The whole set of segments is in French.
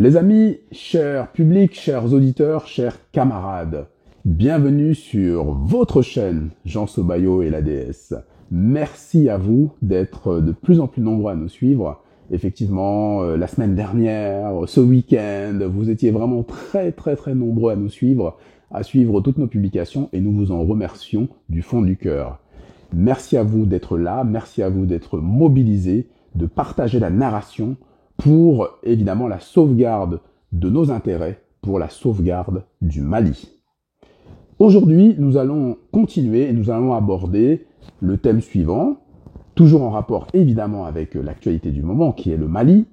Les amis, chers publics, chers auditeurs, chers camarades, bienvenue sur votre chaîne Jean Sobayo et la DS. Merci à vous d'être de plus en plus nombreux à nous suivre. Effectivement, la semaine dernière, ce week-end, vous étiez vraiment très nombreux à nous suivre, à suivre toutes nos publications et nous vous en remercions du fond du cœur. Merci à vous d'être là, merci à vous d'être mobilisés, de partager la narration pour évidemment la sauvegarde de nos intérêts, pour la sauvegarde du Mali. Aujourd'hui, nous allons continuer et nous allons aborder le thème suivant, toujours en rapport évidemment avec l'actualité du moment qui est le Mali,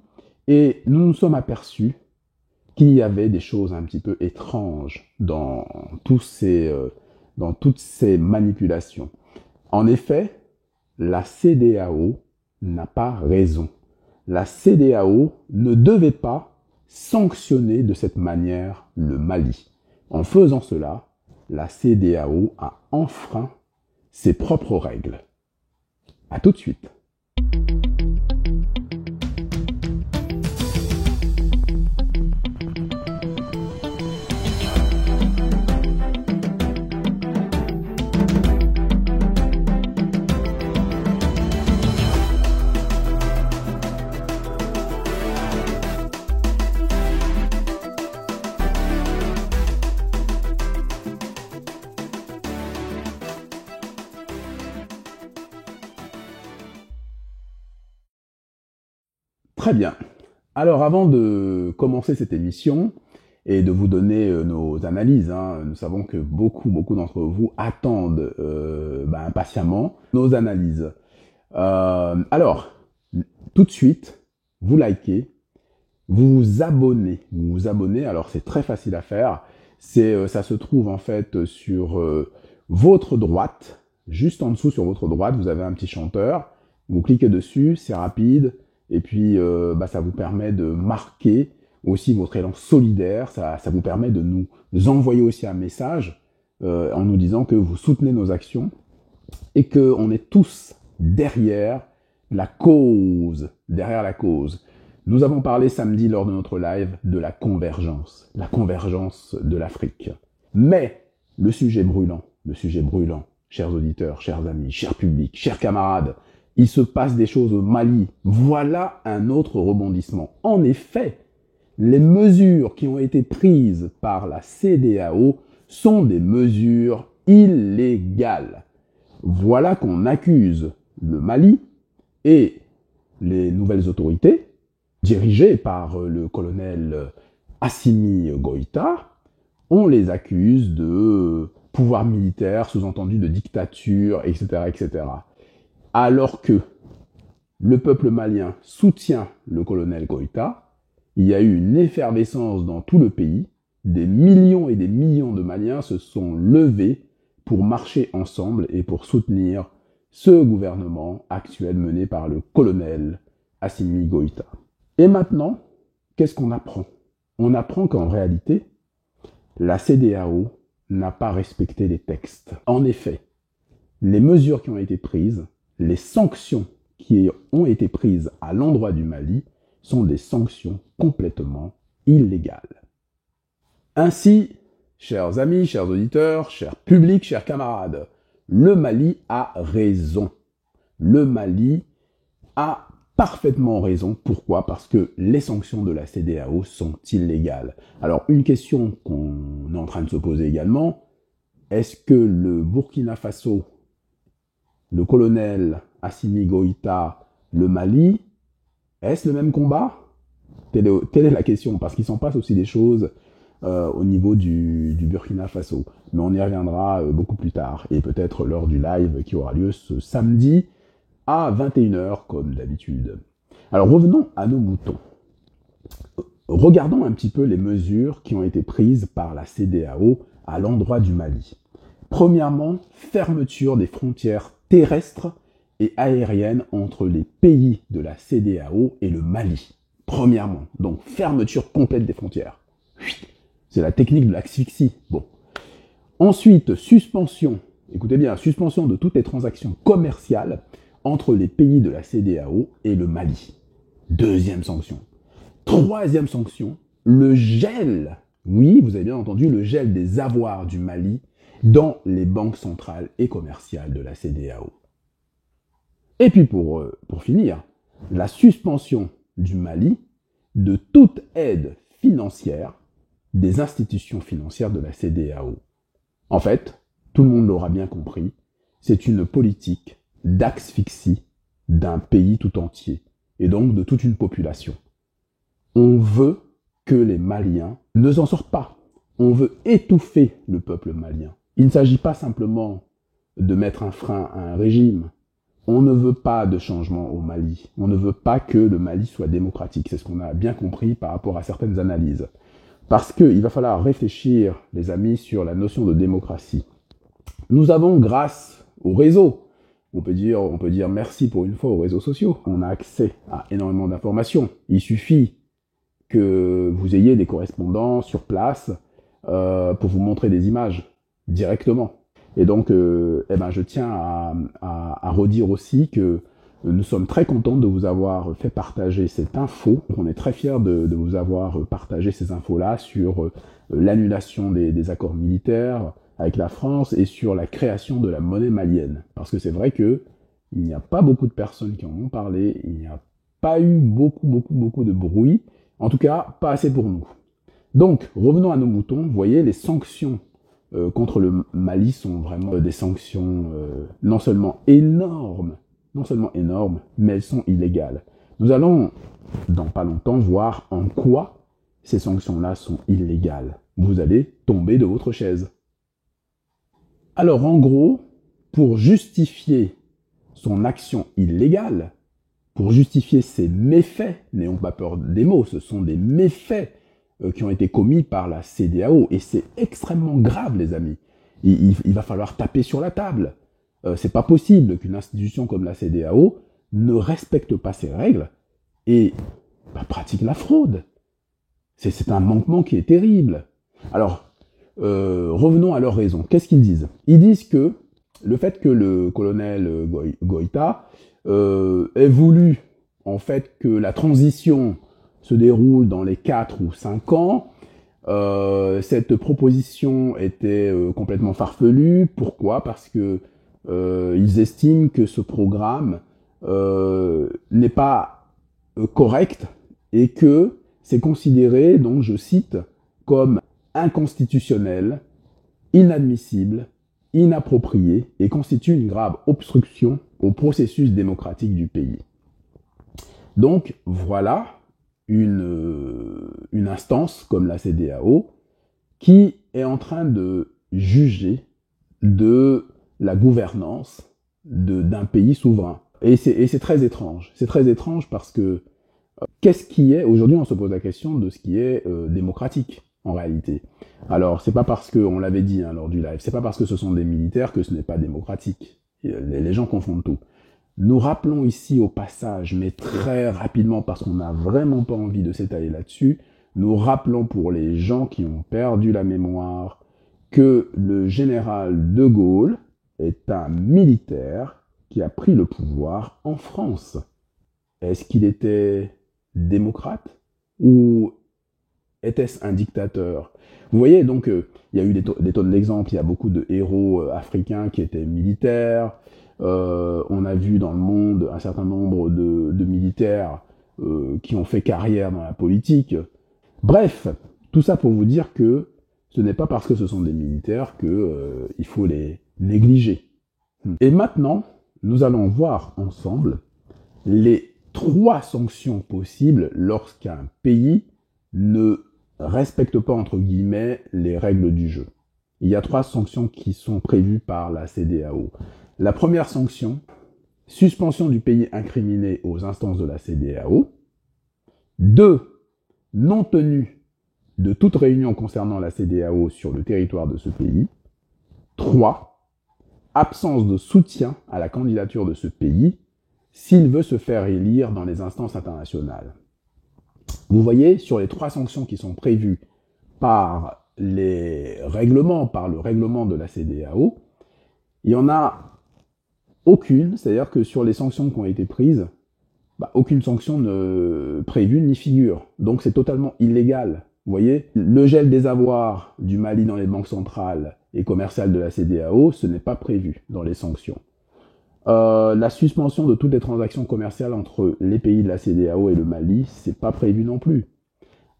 et nous nous sommes aperçus qu'il y avait des choses un petit peu étranges dans toutes ces manipulations. En effet, la CEDEAO n'a pas raison. La CEDEAO ne devait pas sanctionner de cette manière le Mali. En faisant cela, la CEDEAO a enfreint ses propres règles. À tout de suite. Très bien. Alors avant de commencer cette émission et de vous donner nos analyses, nous savons que beaucoup d'entre vous attendent impatiemment nos analyses. Alors, tout de suite, vous likez, vous vous abonnez, alors c'est très facile à faire, ça se trouve en fait sur votre droite, juste en dessous sur votre droite, vous avez un petit chanteur, vous cliquez dessus, c'est rapide, et puis ça vous permet de marquer aussi votre élan solidaire, ça vous permet de nous envoyer aussi un message en nous disant que vous soutenez nos actions et qu'on est tous derrière la cause. Nous avons parlé samedi lors de notre live de la convergence de l'Afrique. Mais le sujet brûlant, chers auditeurs, chers amis, chers publics, chers camarades, il se passe des choses au Mali. Voilà un autre rebondissement. En effet, les mesures qui ont été prises par la CEDEAO sont des mesures illégales. Voilà qu'on accuse le Mali et les nouvelles autorités, dirigées par le colonel Assimi Goïta, on les accuse de pouvoir militaire, sous-entendu de dictature, etc. Alors que le peuple malien soutient le colonel Goïta, il y a eu une effervescence dans tout le pays. Des millions et des millions de Maliens se sont levés pour marcher ensemble et pour soutenir ce gouvernement actuel mené par le colonel Assimi Goïta. Et maintenant, qu'est-ce qu'on apprend? On apprend qu'en réalité, la CEDEAO n'a pas respecté les textes. En effet, les mesures qui ont été prises, les sanctions qui ont été prises à l'endroit du Mali sont des sanctions complètement illégales. Ainsi, chers amis, chers auditeurs, chers publics, chers camarades, le Mali a raison. Le Mali a parfaitement raison. Pourquoi? Parce que les sanctions de la CEDEAO sont illégales. Alors, une question qu'on est en train de se poser également, est-ce que le Burkina Faso, le colonel Assimi Goïta, le Mali, est-ce le même combat? Telle est la question, parce qu'il s'en passe aussi des choses au niveau du Burkina Faso. Mais on y reviendra beaucoup plus tard, et peut-être lors du live qui aura lieu ce samedi à 21h, comme d'habitude. Alors revenons à nos moutons. Regardons un petit peu les mesures qui ont été prises par la CEDEAO à l'endroit du Mali. Premièrement, fermeture des frontières terrestres et aériennes entre les pays de la CEDEAO et le Mali. Premièrement, donc fermeture complète des frontières. C'est la technique de l'asphyxie. Bon. Ensuite, suspension, écoutez bien, suspension de toutes les transactions commerciales entre les pays de la CEDEAO et le Mali. Deuxième sanction. Troisième sanction, le gel, oui, vous avez bien entendu, le gel des avoirs du Mali dans les banques centrales et commerciales de la CEDEAO. Et puis pour finir, la suspension du Mali de toute aide financière des institutions financières de la CEDEAO. En fait, tout le monde l'aura bien compris, c'est une politique d'asphyxie d'un pays tout entier, et donc de toute une population. On veut que les Maliens ne s'en sortent pas. On veut étouffer le peuple malien. Il ne s'agit pas simplement de mettre un frein à un régime. On ne veut pas de changement au Mali. On ne veut pas que le Mali soit démocratique. C'est ce qu'on a bien compris par rapport à certaines analyses. Parce qu'il va falloir réfléchir, les amis, sur la notion de démocratie. Nous avons, grâce au réseau, on peut dire merci pour une fois aux réseaux sociaux. On a accès à énormément d'informations. Il suffit que vous ayez des correspondants sur place pour vous montrer des images directement. Et donc, je tiens à redire aussi que nous sommes très contents de vous avoir fait partager cette info. On est très fiers de vous avoir partagé ces infos-là sur l'annulation des accords militaires avec la France et sur la création de la monnaie malienne. Parce que c'est vrai qu'il n'y a pas beaucoup de personnes qui en ont parlé, il n'y a pas eu beaucoup de bruit, en tout cas pas assez pour nous. Donc, revenons à nos moutons, vous voyez, les sanctions contre le Mali sont vraiment des sanctions non seulement énormes, mais elles sont illégales. Nous allons, dans pas longtemps, voir en quoi ces sanctions-là sont illégales. Vous allez tomber de votre chaise. Alors, en gros, pour justifier son action illégale, pour justifier ses méfaits, n'ayons pas peur des mots, ce sont des méfaits qui ont été commis par la CEDEAO, et c'est extrêmement grave, les amis. Il va falloir taper sur la table. C'est pas possible qu'une institution comme la CEDEAO ne respecte pas ses règles et pratique la fraude. C'est un manquement qui est terrible. Alors, revenons à leurs raisons. Qu'est-ce qu'ils disent? Ils disent que le fait que le colonel Goïta ait voulu, en fait, que la transition se déroule dans les 4 ou 5 ans, cette proposition était complètement farfelue. Pourquoi? Parce que ils estiment que ce programme n'est pas correct et que c'est considéré, donc je cite, comme inconstitutionnel, inadmissible, inapproprié et constitue une grave obstruction au processus démocratique du pays. Donc voilà une instance comme la CEDEAO qui est en train de juger de la gouvernance d'un pays souverain. Et c'est très étrange. C'est très étrange parce que qu'est-ce qui est, aujourd'hui on se pose la question de ce qui est démocratique en réalité. Alors c'est pas parce que, on l'avait dit lors du live, c'est pas parce que ce sont des militaires que ce n'est pas démocratique. Les gens confondent tout. Nous rappelons ici au passage, mais très rapidement parce qu'on n'a vraiment pas envie de s'étaler là-dessus, nous rappelons pour les gens qui ont perdu la mémoire que le général de Gaulle est un militaire qui a pris le pouvoir en France. Est-ce qu'il était démocrate ou était-ce un dictateur? Vous voyez, donc, il y a eu des tonnes d'exemples, il y a beaucoup de héros africains qui étaient militaires. On a vu dans le monde un certain nombre de militaires qui ont fait carrière dans la politique. Bref, tout ça pour vous dire que ce n'est pas parce que ce sont des militaires qu'il faut les négliger. Et maintenant, nous allons voir ensemble les 3 sanctions possibles lorsqu'un pays ne respecte pas, entre guillemets, les règles du jeu. Il y a 3 sanctions qui sont prévues par la CEDEAO. La première sanction, suspension du pays incriminé aux instances de la CEDEAO. 2, non-tenue de toute réunion concernant la CEDEAO sur le territoire de ce pays. 3, absence de soutien à la candidature de ce pays s'il veut se faire élire dans les instances internationales. Vous voyez, sur les 3 sanctions qui sont prévues par les règlements, par le règlement de la CEDEAO, il n'y en a aucune, c'est-à-dire que sur les sanctions qui ont été prises, aucune sanction prévue n'y figure. Donc c'est totalement illégal. Vous voyez, le gel des avoirs du Mali dans les banques centrales et commerciales de la CEDEAO, ce n'est pas prévu dans les sanctions. La suspension de toutes les transactions commerciales entre les pays de la CEDEAO et le Mali, c'est pas prévu non plus.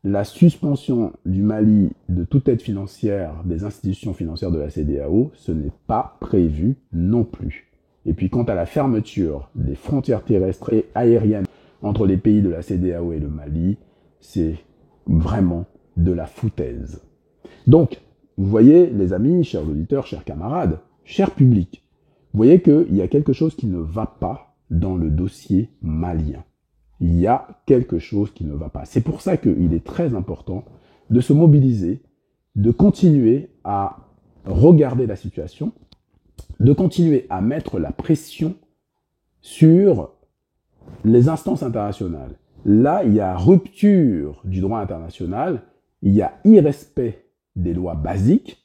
La suspension du Mali de toute aide financière des institutions financières de la CEDEAO, ce n'est pas prévu non plus. Et puis quant à la fermeture des frontières terrestres et aériennes entre les pays de la CEDEAO et le Mali, c'est vraiment de la foutaise. Donc, vous voyez, les amis, chers auditeurs, chers camarades, cher public, vous voyez qu'il y a quelque chose qui ne va pas dans le dossier malien. Il y a quelque chose qui ne va pas. C'est pour ça qu'il est très important de se mobiliser, de continuer à regarder la situation, de continuer à mettre la pression sur les instances internationales. Là, il y a rupture du droit international, il y a irrespect des lois basiques,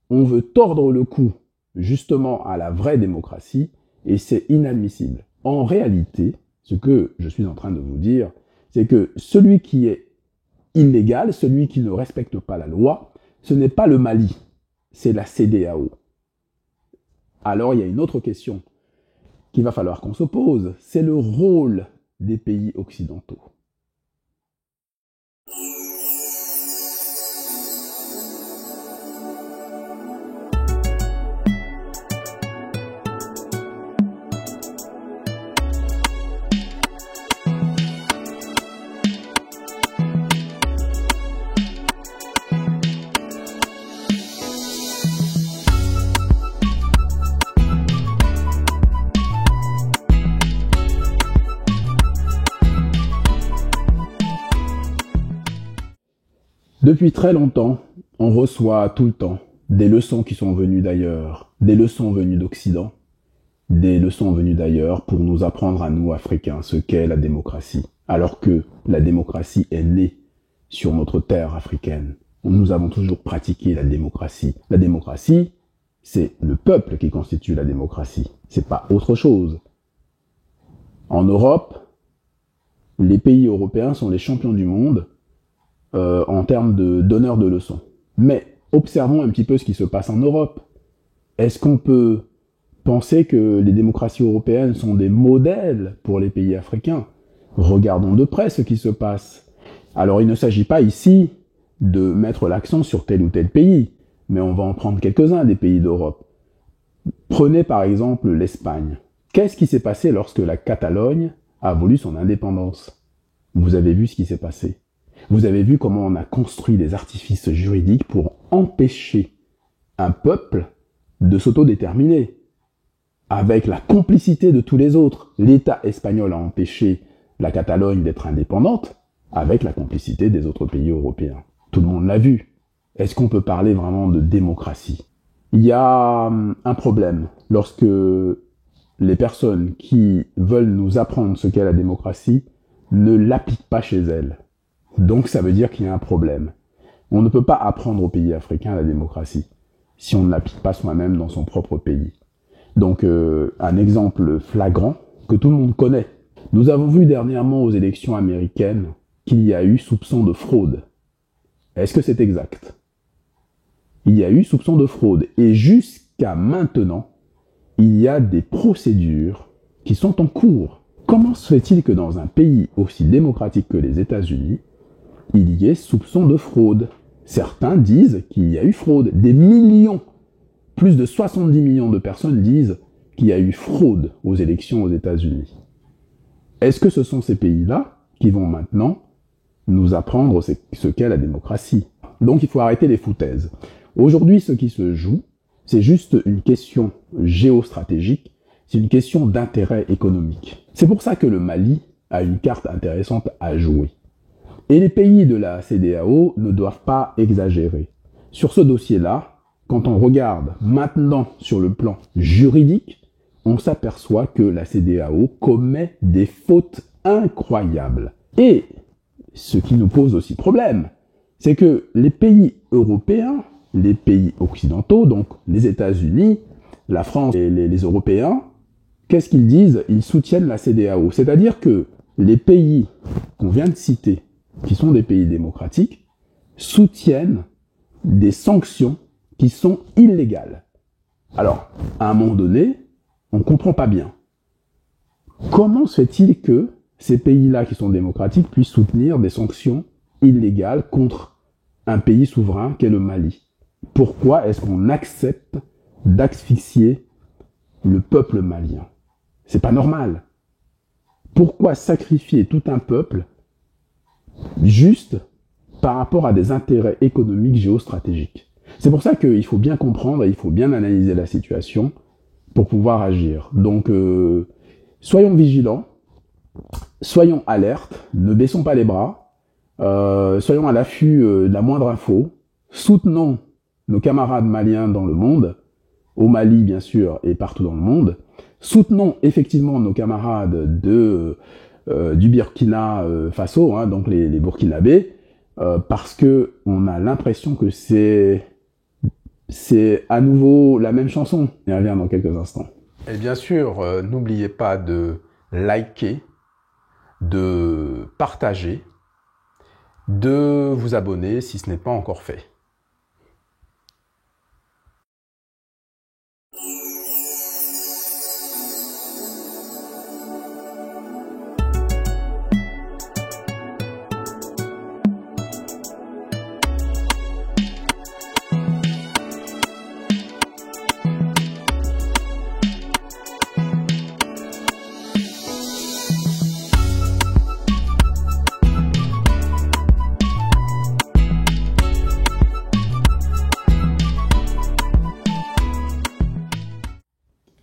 on veut tordre le cou justement à la vraie démocratie, et c'est inadmissible. En réalité, ce que je suis en train de vous dire, c'est que celui qui est illégal, celui qui ne respecte pas la loi, ce n'est pas le Mali, c'est la CEDEAO. Alors il y a une autre question qu'il va falloir qu'on se pose, c'est le rôle des pays occidentaux. Depuis très longtemps, on reçoit tout le temps des leçons qui sont venues d'ailleurs, des leçons venues d'Occident, des leçons venues d'ailleurs pour nous apprendre à nous, Africains, ce qu'est la démocratie. Alors que la démocratie est née sur notre terre africaine. Nous avons toujours pratiqué la démocratie. La démocratie, c'est le peuple qui constitue la démocratie. C'est pas autre chose. En Europe, les pays européens sont les champions du monde en termes de donneurs de leçons. Mais observons un petit peu ce qui se passe en Europe. Est-ce qu'on peut penser que les démocraties européennes sont des modèles pour les pays africains? Regardons de près ce qui se passe. Alors il ne s'agit pas ici de mettre l'accent sur tel ou tel pays, mais on va en prendre quelques-uns des pays d'Europe. Prenez par exemple l'Espagne. Qu'est-ce qui s'est passé lorsque la Catalogne a voulu son indépendance? Vous avez vu ce qui s'est passé. Vous avez vu comment on a construit des artifices juridiques pour empêcher un peuple de s'autodéterminer. Avec la complicité de tous les autres, l'État espagnol a empêché la Catalogne d'être indépendante, avec la complicité des autres pays européens. Tout le monde l'a vu. Est-ce qu'on peut parler vraiment de démocratie? Il y a un problème lorsque les personnes qui veulent nous apprendre ce qu'est la démocratie ne l'appliquent pas chez elles. Donc ça veut dire qu'il y a un problème. On ne peut pas apprendre aux pays africains la démocratie si on ne l'applique pas soi-même dans son propre pays. Donc un exemple flagrant que tout le monde connaît. Nous avons vu dernièrement aux élections américaines qu'il y a eu soupçon de fraude. Est-ce que c'est exact? Il y a eu soupçon de fraude et jusqu'à maintenant, il y a des procédures qui sont en cours. Comment se fait-il que dans un pays aussi démocratique que les États-Unis, il y ait soupçon de fraude? Certains disent qu'il y a eu fraude. Des millions, plus de 70 millions de personnes disent qu'il y a eu fraude aux élections aux États-Unis. Est-ce que ce sont ces pays-là qui vont maintenant nous apprendre ce qu'est la démocratie? Donc il faut arrêter les foutaises. Aujourd'hui, ce qui se joue, c'est juste une question géostratégique, c'est une question d'intérêt économique. C'est pour ça que le Mali a une carte intéressante à jouer. Et les pays de la CEDEAO ne doivent pas exagérer. Sur ce dossier-là, quand on regarde maintenant sur le plan juridique, on s'aperçoit que la CEDEAO commet des fautes incroyables. Et ce qui nous pose aussi problème, c'est que les pays européens, les pays occidentaux, donc les États-Unis, la France et les Européens, qu'est-ce qu'ils disent? Ils soutiennent la CEDEAO. C'est-à-dire que les pays qu'on vient de citer, qui sont des pays démocratiques, soutiennent des sanctions qui sont illégales. Alors, à un moment donné, on ne comprend pas bien. Comment se fait-il que ces pays-là qui sont démocratiques puissent soutenir des sanctions illégales contre un pays souverain qu'est le Mali? Pourquoi est-ce qu'on accepte d'asphyxier le peuple malien? C'est pas normal. Pourquoi sacrifier tout un peuple juste par rapport à des intérêts économiques géostratégiques? C'est pour ça qu'il faut bien comprendre et il faut bien analyser la situation pour pouvoir agir. Donc, soyons vigilants, soyons alertes, ne baissons pas les bras, soyons à l'affût de la moindre info, soutenons nos camarades maliens dans le monde, au Mali bien sûr et partout dans le monde, soutenons effectivement nos camarades du Burkina Faso, hein, donc les Burkinabés, parce que on a l'impression que c'est à nouveau la même chanson. On y revient dans quelques instants. Et bien sûr, n'oubliez pas de liker, de partager, de vous abonner si ce n'est pas encore fait.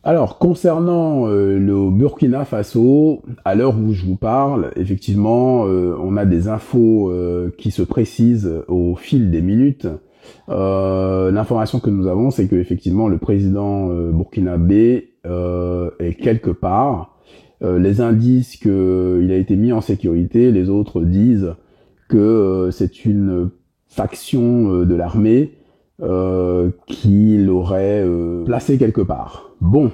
Alors, concernant le Burkina Faso, à l'heure où je vous parle, effectivement, on a des infos qui se précisent au fil des minutes. L'information que nous avons, c'est que effectivement, le président burkinabé est quelque part. Les uns disent qu'il a été mis en sécurité, les autres disent que c'est une faction de l'armée qui l'aurait placé quelque part. Bon,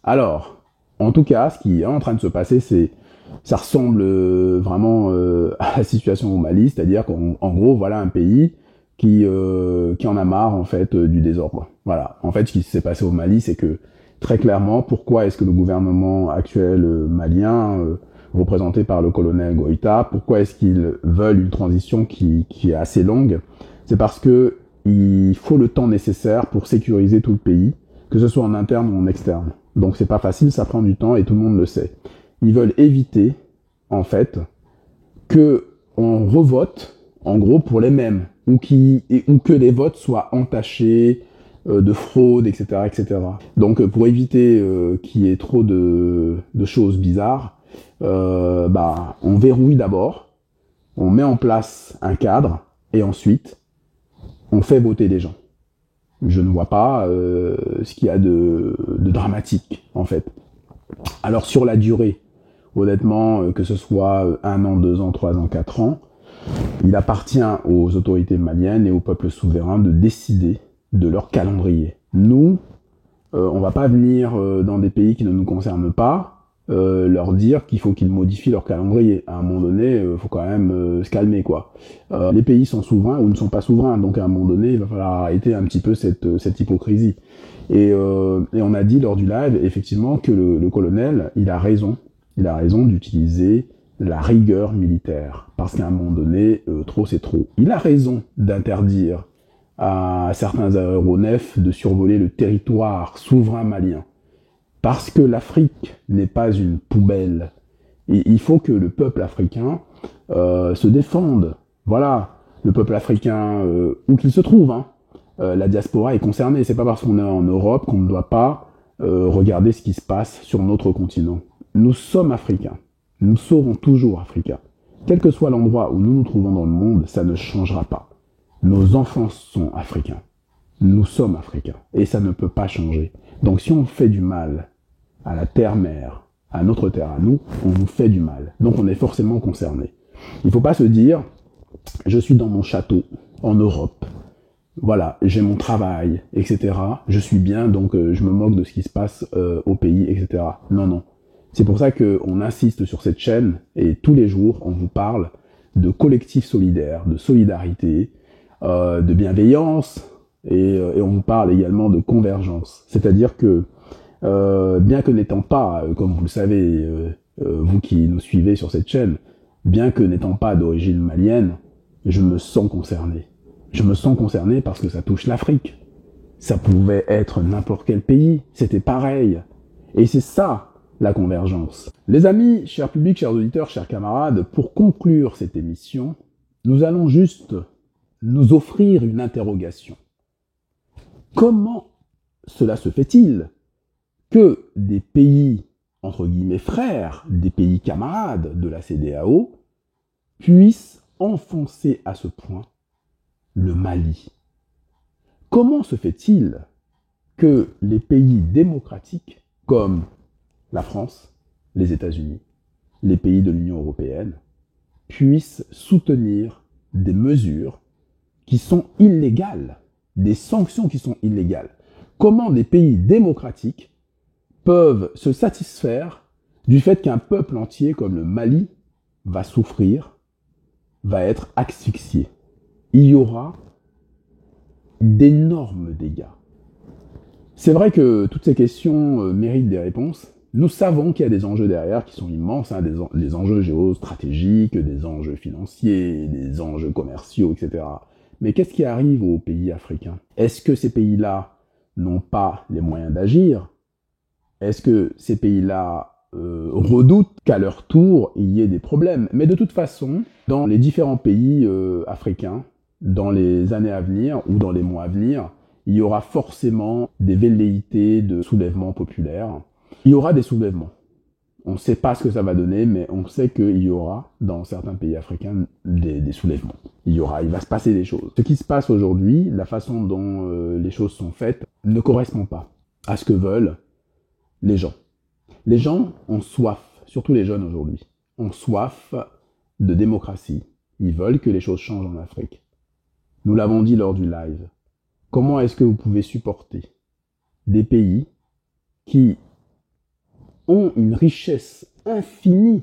alors, en tout cas, ce qui est en train de se passer, ça ressemble vraiment à la situation au Mali, c'est-à-dire qu'en gros, voilà un pays qui en a marre en fait du désordre. Voilà. En fait, ce qui s'est passé au Mali, c'est que très clairement, pourquoi est-ce que le gouvernement actuel malien, représenté par le colonel Goïta, pourquoi est-ce qu'ils veulent une transition qui est assez longue? C'est parce que il faut le temps nécessaire pour sécuriser tout le pays, que ce soit en interne ou en externe. Donc c'est pas facile, ça prend du temps et tout le monde le sait. Ils veulent éviter, en fait, que on revote, en gros, pour les mêmes, ou que les votes soient entachés de fraude, etc., etc. Donc pour éviter qu'il y ait trop de choses bizarres, on verrouille d'abord, on met en place un cadre, et ensuite, on fait voter les gens. Je ne vois pas ce qu'il y a de dramatique, en fait. Alors, sur la durée, honnêtement, que ce soit 1 an, 2 ans, 3 ans, 4 ans, il appartient aux autorités maliennes et au peuple souverain de décider de leur calendrier. Nous, on va pas venir dans des pays qui ne nous concernent pas, leur dire qu'il faut qu'ils modifient leur calendrier. À un moment donné, faut quand même se calmer, quoi. Les pays sont souverains ou ne sont pas souverains, donc à un moment donné, il va falloir arrêter un petit peu cette hypocrisie. Et on a dit lors du live, effectivement, que le colonel, il a raison d'utiliser la rigueur militaire, parce qu'à un moment donné, trop c'est trop. Il a raison d'interdire à certains aéronefs de survoler le territoire souverain malien. Parce que l'Afrique n'est pas une poubelle. Et il faut que le peuple africain se défende. Voilà, le peuple africain, où qu'il se trouve, hein, la diaspora est concernée. C'est pas parce qu'on est en Europe qu'on ne doit pas regarder ce qui se passe sur notre continent. Nous sommes africains. Nous serons toujours africains. Quel que soit l'endroit où nous nous trouvons dans le monde, ça ne changera pas. Nos enfants sont africains. Nous sommes africains. Et ça ne peut pas changer. Donc si on fait du mal à la terre-mère, à notre terre, à nous, on nous fait du mal. Donc on est forcément concerné. Il ne faut pas se dire, je suis dans mon château, en Europe, voilà, j'ai mon travail, etc. Je suis bien, donc je me moque de ce qui se passe au pays, etc. Non, non. C'est pour ça qu'on insiste sur cette chaîne, et tous les jours, on vous parle de collectif solidaire, de solidarité, de bienveillance, et on vous parle également de convergence. C'est-à-dire que, bien que n'étant pas, comme vous le savez, vous qui nous suivez sur cette chaîne, bien que n'étant pas d'origine malienne, je me sens concerné. Je me sens concerné parce que ça touche l'Afrique. Ça pouvait être n'importe quel pays, c'était pareil. Et c'est ça, la convergence. Les amis, chers publics, chers auditeurs, chers camarades, pour conclure cette émission, nous allons juste nous offrir une interrogation. Comment cela se fait-il que des pays, entre guillemets frères, des pays camarades de la CEDEAO, puissent enfoncer à ce point le Mali? Comment se fait-il que les pays démocratiques comme la France, les États-Unis, les pays de l'Union européenne puissent soutenir des mesures qui sont illégales, des sanctions qui sont illégales? Comment des pays démocratiques peuvent se satisfaire du fait qu'un peuple entier comme le Mali va souffrir, va être asphyxié? Il y aura d'énormes dégâts. C'est vrai que toutes ces questions méritent des réponses. Nous savons qu'il y a des enjeux derrière qui sont immenses, hein, des enjeux géostratégiques, des enjeux financiers, des enjeux commerciaux, etc. Mais qu'est-ce qui arrive aux pays africains? Est-ce que ces pays-là n'ont pas les moyens d'agir? Est-ce que ces pays-là redoutent qu'à leur tour, il y ait des problèmes? Mais de toute façon, dans les différents pays africains, dans les années à venir ou dans les mois à venir, il y aura forcément des velléités de soulèvements populaires. Il y aura des soulèvements. On ne sait pas ce que ça va donner, mais on sait qu'il y aura, dans certains pays africains, des soulèvements. Il va se passer des choses. Ce qui se passe aujourd'hui, la façon dont les choses sont faites, ne correspond pas à ce que veulent les gens. Les gens ont soif, surtout les jeunes aujourd'hui, ont soif de démocratie. Ils veulent que les choses changent en Afrique. Nous l'avons dit lors du live. Comment est-ce que vous pouvez supporter des pays qui ont une richesse infinie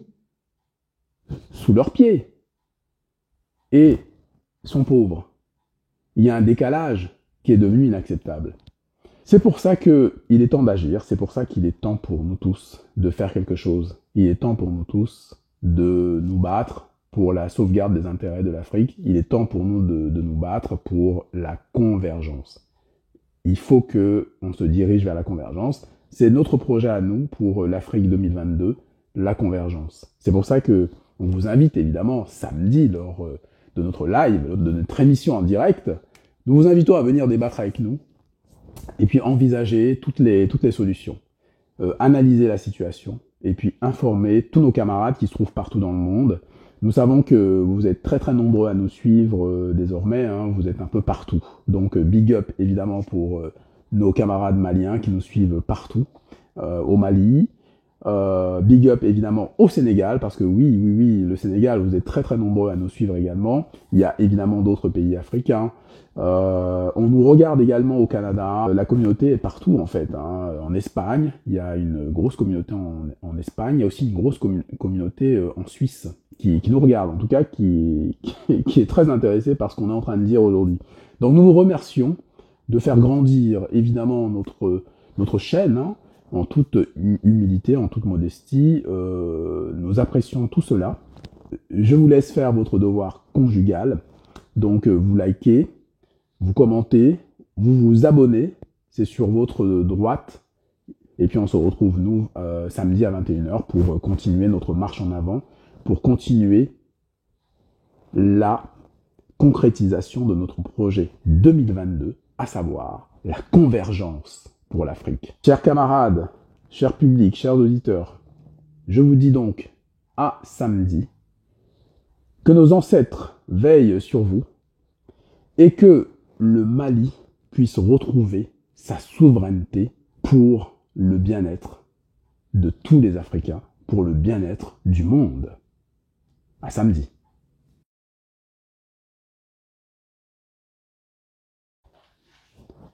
sous leurs pieds et sont pauvres? Il y a un décalage qui est devenu inacceptable. C'est pour ça qu'il est temps d'agir, c'est pour ça qu'il est temps pour nous tous de faire quelque chose. Il est temps pour nous tous de nous battre pour la sauvegarde des intérêts de l'Afrique. Il est temps pour nous de nous battre pour la convergence. Il faut qu'on se dirige vers la convergence. C'est notre projet à nous pour l'Afrique 2022, la convergence. C'est pour ça qu'on vous invite évidemment samedi lors de notre live, de notre émission en direct. Nous vous invitons à venir débattre avec nous et puis envisager toutes les solutions. Analyser la situation et puis informer tous nos camarades qui se trouvent partout dans le monde. Nous savons que vous êtes très très nombreux à nous suivre désormais, hein, vous êtes un peu partout. Donc big up évidemment pour nos camarades maliens qui nous suivent partout, au Mali. Big up évidemment au Sénégal, parce que oui, le Sénégal, vous êtes très très nombreux à nous suivre également. Il y a évidemment d'autres pays africains. On nous regarde également au Canada. La communauté est partout en fait, hein. En Espagne, il y a une grosse communauté en Espagne. Il y a aussi une grosse communauté en Suisse qui nous regarde, en tout cas qui est très intéressée par ce qu'on est en train de dire aujourd'hui. Donc nous vous remercions de faire grandir évidemment notre chaîne, hein, en toute humilité, en toute modestie. Nous apprécions tout cela. Je vous laisse faire votre devoir conjugal. Donc vous likez, vous commentez, vous vous abonnez, c'est sur votre droite. Et puis on se retrouve nous samedi à 21h pour continuer notre marche en avant, pour continuer la concrétisation de notre projet 2022, à savoir la convergence pour l'Afrique. Chers camarades, chers publics, chers auditeurs, je vous dis donc à samedi, que nos ancêtres veillent sur vous et que le Mali puisse retrouver sa souveraineté pour le bien-être de tous les Africains, pour le bien-être du monde. À samedi.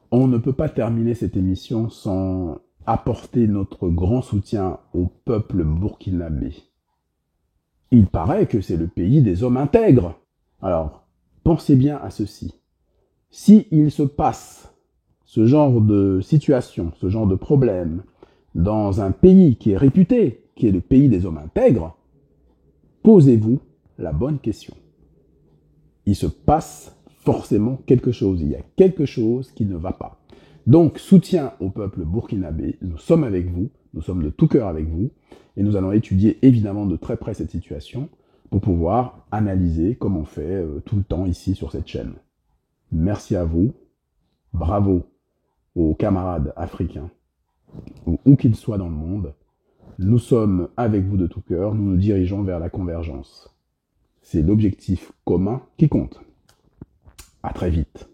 On ne peut pas terminer cette émission sans apporter notre grand soutien au peuple burkinabé. Il paraît que c'est le pays des hommes intègres. Alors, pensez bien à ceci. Si il se passe ce genre de situation, ce genre de problème, dans un pays qui est réputé, qui est le pays des hommes intègres, posez-vous la bonne question. Il se passe forcément quelque chose. Il y a quelque chose qui ne va pas. Donc, soutien au peuple burkinabé. Nous sommes avec vous. Nous sommes de tout cœur avec vous. Et nous allons étudier évidemment de très près cette situation pour pouvoir analyser comme on fait tout le temps ici sur cette chaîne. Merci à vous. Bravo aux camarades africains, où qu'ils soient dans le monde. Nous sommes avec vous de tout cœur. Nous nous dirigeons vers la convergence. C'est l'objectif commun qui compte. À très vite.